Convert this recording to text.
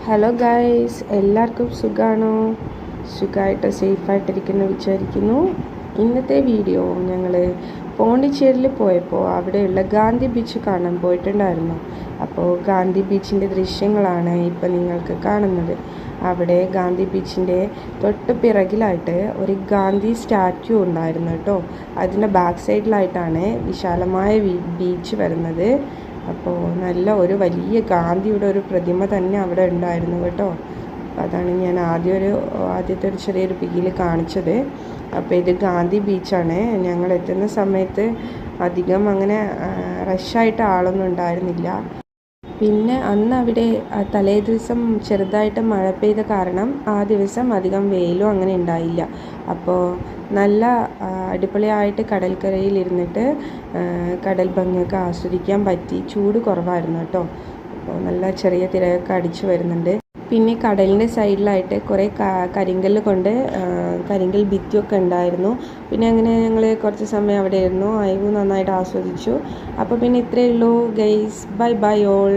Hello guys, എല്ലാവർക്കും സുഖമാണോ? സുഖമായിട്ട് സേഫായിട്ടിരിക്കുന്നു വിചാരിക്കുന്നു. ഇന്നത്തെ വീഡിയോ ഞങ്ങൾ പോണ്ടിച്ചേരിയിൽ പോയപ്പോൾ അവിടെയുള്ള ഗാന്ധി ബീച്ച് കാണാൻ പോയിട്ടുണ്ടായിരുന്നു. അപ്പോൾ ഗാന്ധി ബീച്ചിൻ്റെ ദൃശ്യങ്ങളാണ് ഇപ്പോൾ നിങ്ങൾക്ക് കാണുന്നത്. അവിടെ ഗാന്ധി ബീച്ചിൻ്റെ തൊട്ട് പിറകിലായിട്ട് ഒരു ഗാന്ധി സ്റ്റാച്യു ഉണ്ടായിരുന്നു കേട്ടോ. അതിൻ്റെ ബാക്ക് സൈഡിലായിട്ടാണ് വിശാലമായ ബീച്ച് വരുന്നത്. അപ്പോൾ നല്ല ഒരു വലിയ ഗാന്ധിയുടെ ഒരു പ്രതിമ തന്നെ അവിടെ ഉണ്ടായിരുന്നു കേട്ടോ. അപ്പോൾ അതാണ് ഞാൻ ആദ്യത്തെ ഒരു ചെറിയൊരു പിക്കിൽ കാണിച്ചത്. അപ്പോൾ ഇത് ഗാന്ധി ബീച്ചാണ്. ഞങ്ങൾ എത്തുന്ന സമയത്ത് അധികം അങ്ങനെ റഷായിട്ട് ആളൊന്നും ഉണ്ടായിരുന്നില്ല. പിന്നെ അന്ന് അവിടെ തലേ ദിവസം ചെറുതായിട്ട് മഴ പെയ്ത കാരണം ആ ദിവസം അധികം വെയിലും അങ്ങനെ ഉണ്ടായില്ല. അപ്പോൾ നല്ല അടിപൊളിയായിട്ട് കടൽക്കരയിൽ ഇരുന്നിട്ട് കടൽ ഭംഗിയൊക്കെ ആസ്വദിക്കാൻ പറ്റി. ചൂട് കുറവായിരുന്നു കേട്ടോ. അപ്പോൾ നല്ല ചെറിയ തിരയൊക്കെ അടിച്ചു വരുന്നുണ്ട്. പിന്നെ കടലിൻ്റെ സൈഡിലായിട്ട് കുറേ കരിങ്കല്ല് കൊണ്ട് കരിങ്കൽ ഭിത്തിയൊക്കെ ഉണ്ടായിരുന്നു. പിന്നെ അങ്ങനെ ഞങ്ങൾ കുറച്ച് സമയം അവിടെ ഇരുന്നു. നന്നായിട്ട് ആസ്വദിച്ചു. അപ്പോൾ പിന്നെ ഇത്രയേ ഉള്ളൂ ഗൈസ്. Bye bye all.